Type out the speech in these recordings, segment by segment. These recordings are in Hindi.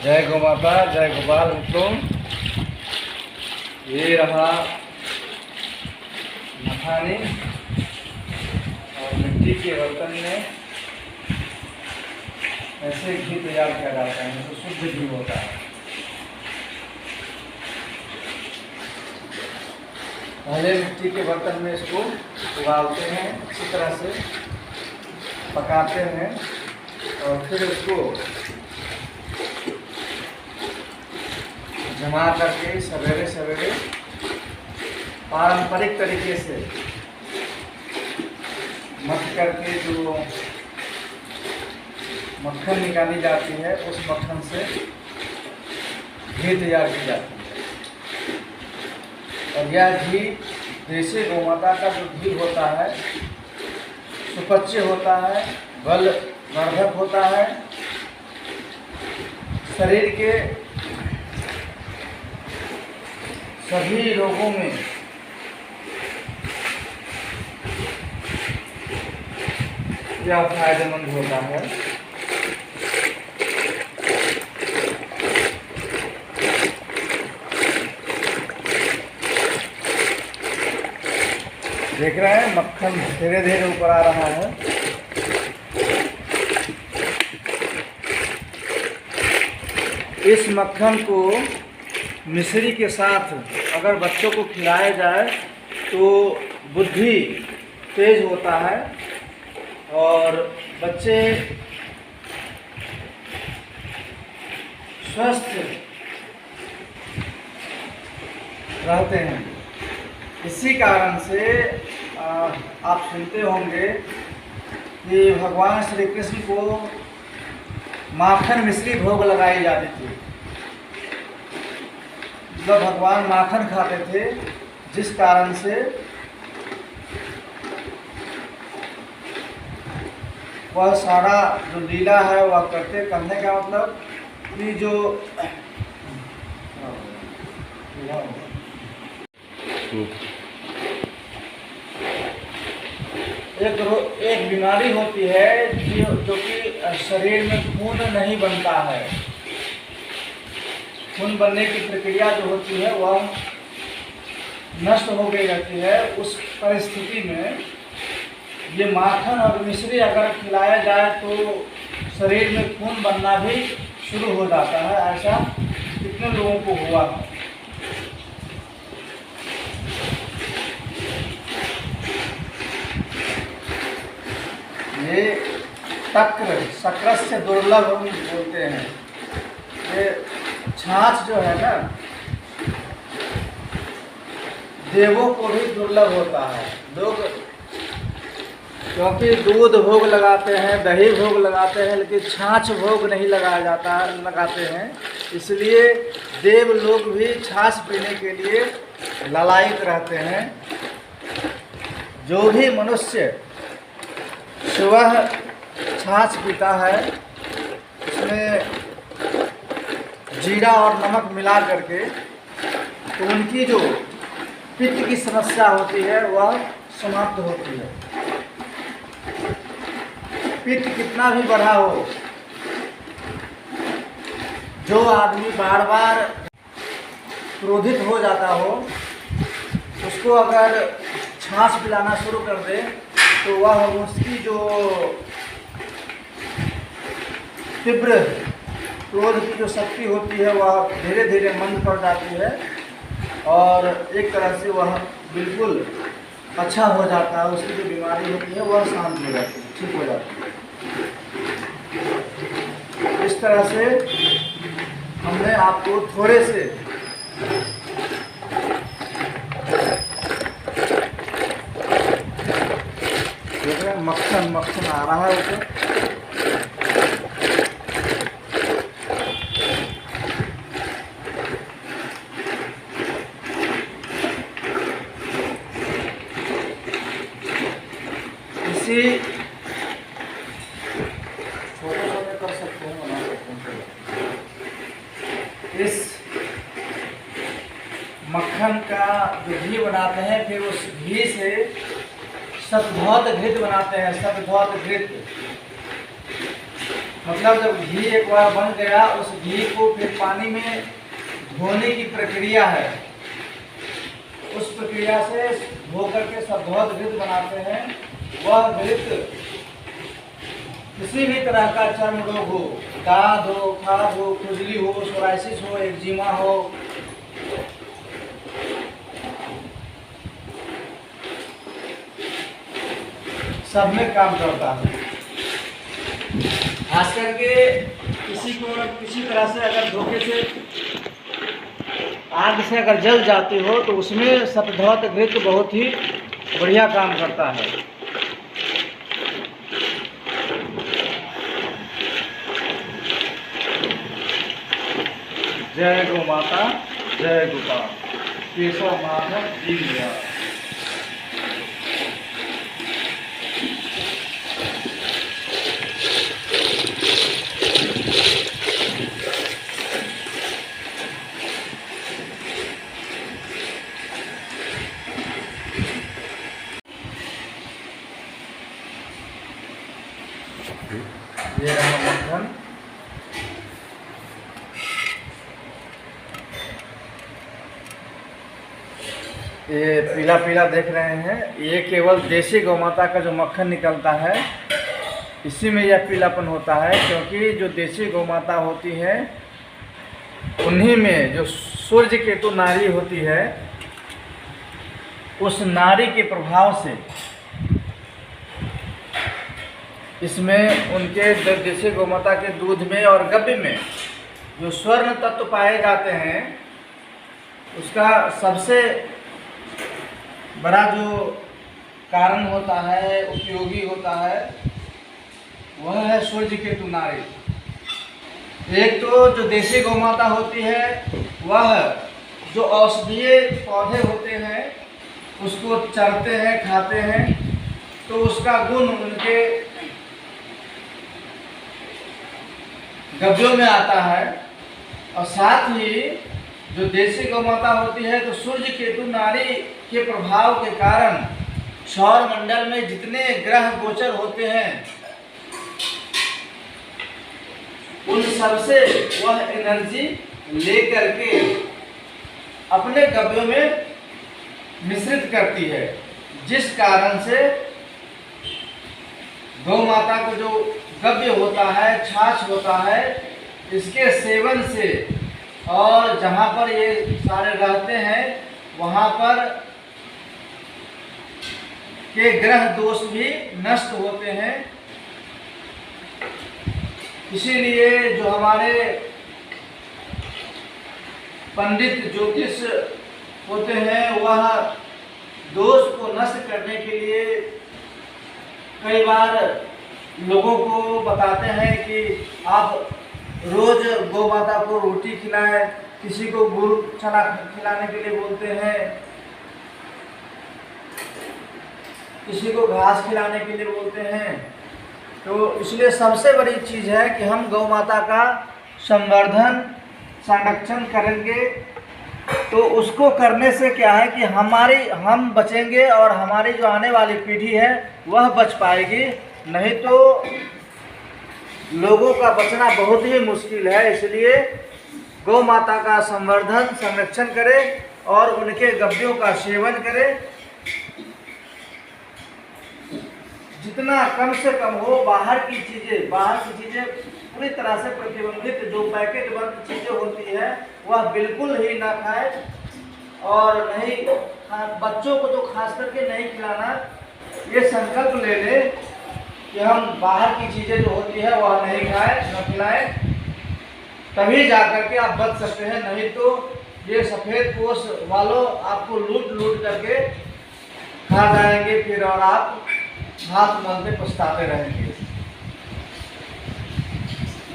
जय गौ माता, जय गोपाल मित्रों। ये रहा मखानी और मिट्टी के बर्तन में ऐसे घी तैयार किया जाता है तो शुद्ध घी होता है। पहले मिट्टी के बर्तन में इसको उबालते हैं, अच्छी तरह से पकाते हैं और फिर उसको जमा करके सवेरे सवेरे पारंपरिक तरीके से मथ करके जो मक्खन निकाली जाती है उस मक्खन से घी तैयार की जाती है। और यह घी देसी गौमाता का जो घी होता है सुपच्य होता है, बलवर्धक होता है, शरीर के सभी रोगों में यह फायदेमंद होता है। देख रहे हैं मक्खन धीरे धीरे ऊपर आ रहा है। इस मक्खन को मिश्री के साथ अगर बच्चों को खिलाया जाए तो बुद्धि तेज होता है और बच्चे स्वस्थ रहते हैं। इसी कारण से आप सुनते होंगे कि भगवान श्री कृष्ण को माखन मिश्री भोग लगाई जाती थी। जब भगवान माखन खाते थे, जिस कारण से वह सारा जो लीला है वह करते। करने का मतलब कि जो एक बीमारी होती है जो कि शरीर में खून नहीं बनता है। खून बनने की प्रक्रिया जो होती है वह नष्ट हो गई रहती है। उस परिस्थिति में ये माखन और मिश्री अगर खिलाया जाए तो शरीर में खून बनना भी शुरू हो जाता है। ऐसा कितने लोगों को हुआ है। ये तक्र शक्रस्य दुर्लभ हम बोलते हैं। ये छाछ जो है ना, देवों को भी दुर्लभ होता है। लोग क्योंकि दूध भोग लगाते हैं, दही भोग लगाते हैं, लेकिन छाछ भोग नहीं लगाया जाता, लगाते हैं। इसलिए देव लोग भी छाछ पीने के लिए लालायित रहते हैं। जो भी मनुष्य सुबह छाछ पीता है उसमें जीरा और नमक मिला करके, तो उनकी जो पित्त की समस्या होती है वह समाप्त होती है। पित्त कितना भी बढ़ा हो, जो आदमी बार बार क्रोधित हो जाता हो, उसको अगर छाछ पिलाना शुरू कर दे तो वह उसकी जो तीव्र क्रोध की जो शक्ति होती है वह धीरे धीरे मंद पड़ जाती है और एक तरह से वह बिल्कुल अच्छा हो जाता है। उसकी जो बीमारी होती है वह शांत हो जाती है, ठीक हो जाती है। इस तरह से हमने आपको थोड़े से देख रहे हैं मक्खन आ रहा है ऊपर। इसी छोटे कर सकते हैं, बना सकते हैं। इस मक्खन का जो घी बनाते हैं, फिर उस घी से शतघौत घृत बनाते हैं। शतघौत घृत मतलब जब घी एक बार बन गया, उस घी को फिर पानी में धोने की प्रक्रिया है। उस प्रक्रिया से धो करके शब्दवत घृत बनाते हैं। वह घृत किसी भी तरह का चर्म रोग हो, दाद हो, खाज हो, खुजली हो, सोराइसिस हो, एक्जिमा हो, सब में काम करता है। खास करके किसी को किसी तरह से अगर धोखे से आग से अगर जल जाती हो तो उसमें शतधौत घृत बहुत ही बढ़िया काम करता है। जय गौ माता, जय गोपाल, केशव माधव जी। ये रहा मक्खन। ये पीला पीला देख रहे हैं, ये केवल देसी गौ माता का जो मक्खन निकलता है इसी में यह पीलापन होता है। क्योंकि जो देसी गौ माता होती है उन्हीं में जो सूर्य केतु नारी होती है, उस नारी के प्रभाव से इसमें उनके देसी गौ माता के दूध में और गव्य में जो स्वर्ण तत्व पाए जाते हैं, उसका सबसे बड़ा जो कारण होता है, उपयोगी होता है, वह है सूर्य केतु नारी। एक तो जो देसी गौ माता होती है वह जो औषधीय पौधे होते हैं उसको चरते हैं, खाते हैं, तो उसका गुण उनके गव्यों में आता है। और साथ ही जो देसी गौ माता होती है तो सूर्य केतु नारी के प्रभाव के कारण सौर मंडल में जितने ग्रह गोचर होते हैं उन सबसे वह एनर्जी लेकर के अपने गव्यों में मिश्रित करती है। जिस कारण से गौ माता को जो गव्य होता है, छाछ होता है, इसके सेवन से और जहाँ पर ये सारे रहते हैं वहाँ पर के ग्रह दोष भी नष्ट होते हैं। इसीलिए जो हमारे पंडित ज्योतिष होते हैं वह दोष को नष्ट करने के लिए कई बार लोगों को बताते हैं कि आप रोज गौ माता को रोटी खिलाएं, किसी को गुड़ चना खिलाने के लिए बोलते हैं, किसी को घास खिलाने के लिए बोलते हैं। तो इसलिए सबसे बड़ी चीज़ है कि हम गौ माता का संवर्धन संरक्षण करेंगे तो उसको करने से क्या है कि हम बचेंगे और हमारी जो आने वाली पीढ़ी है वह बच पाएगी। नहीं तो लोगों का बचना बहुत ही मुश्किल है। इसलिए गौ माता का संवर्धन संरक्षण करें और उनके गव्यों का सेवन करें। जितना कम से कम हो बाहर की चीज़ें पूरी तरह से प्रतिबंधित, जो पैकेट बंद चीज़ें होती है वह बिल्कुल ही ना खाए। और नहीं बच्चों को तो खास करके नहीं खिलाना, ये संकल्प ले ले कि हम बाहर की चीज़ें जो होती है वह नहीं खाएं, न खिलाएं, तभी जा करके आप बच सकते हैं। नहीं तो ये सफ़ेद पोश वालों आपको लूट करके खा जाएंगे फिर, और आप हाथ मलते पछताते रहेंगे।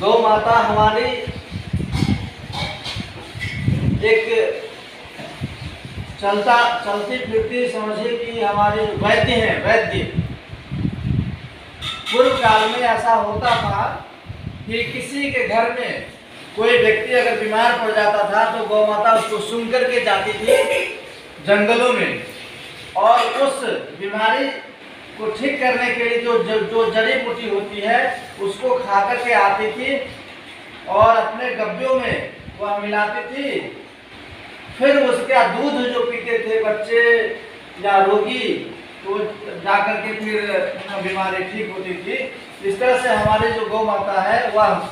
गौ माता हमारी एक चलती फिरती समझिए कि हमारे वैद्य हैं। वैद्य पूर्व काल में ऐसा होता था कि किसी के घर में कोई व्यक्ति अगर बीमार पड़ जाता था तो गौ माता उसको सुन करके जाती थी जंगलों में, और उस बीमारी को ठीक करने के लिए जो जड़ी बूटी होती है उसको खा करके आती थी और अपने गब्बियों में वह मिलाती थी। फिर उसका दूध जो पीते थे बच्चे या रोगी, तो जा करके फिर बीमारी ठीक होती थी। इस तरह से हमारी जो गौ माता है वह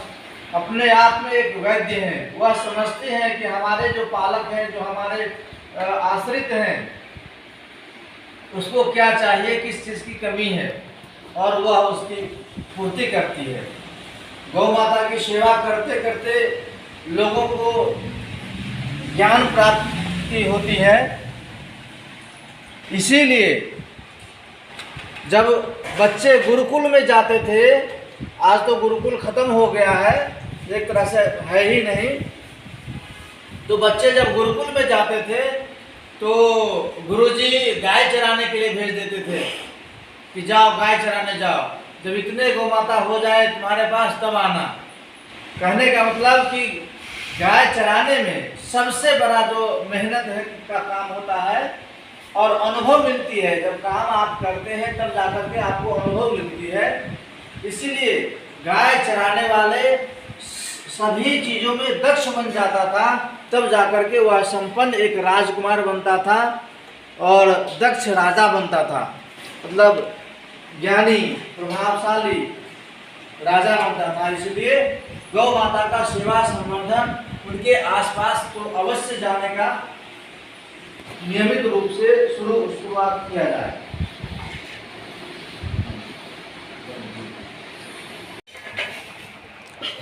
अपने आप में एक वैद्य है। वह समझते हैं कि हमारे जो पालक हैं, जो हमारे आश्रित हैं, उसको क्या चाहिए, किस चीज़ की कमी है, और वह उसकी पूर्ति करती है। गौ माता की सेवा करते करते लोगों को ज्ञान प्राप्ति होती है। इसीलिए जब बच्चे गुरुकुल में जाते थे, आज तो गुरुकुल खत्म हो गया है, एक तरह से है ही नहीं, तो बच्चे जब गुरुकुल में जाते थे तो गुरुजी गाय चराने के लिए भेज देते थे कि जाओ गाय चराने जाओ, जब इतने गौ माता हो जाए तुम्हारे पास तब आना। कहने का मतलब कि गाय चराने में सबसे बड़ा जो मेहनत है का काम होता है और अनुभव मिलती है। जब काम आप करते हैं तब जाकर के आपको अनुभव मिलती है। इसीलिए गाय चराने वाले सभी चीज़ों में दक्ष बन जाता था, तब जाकर के वह संपन्न एक राजकुमार बनता था और दक्ष राजा बनता था, मतलब ज्ञानी प्रभावशाली राजा बनता था। इसलिए गौ माता का सेवा संवर्धन, उनके आसपास तो अवश्य जाने का नियमित रूप से शुरुआत किया जाए।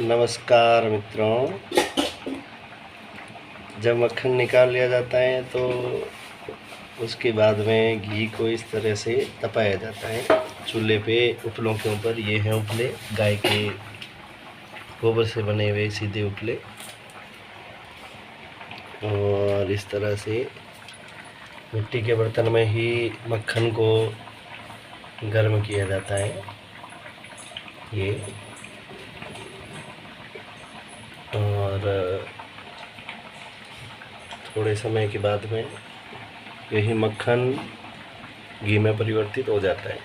नमस्कार मित्रों, जब मक्खन निकाल लिया जाता है तो उसके बाद में घी को इस तरह से तपाया जाता है चूल्हे पे उपलों के ऊपर। ये हैं उपले, गाय के गोबर से बने हुए सीधे उपले, और इस तरह से मिट्टी के बर्तन में ही मक्खन को गर्म किया जाता है। ये और थोड़े समय के बाद में यही मक्खन घी में परिवर्तित हो जाता है।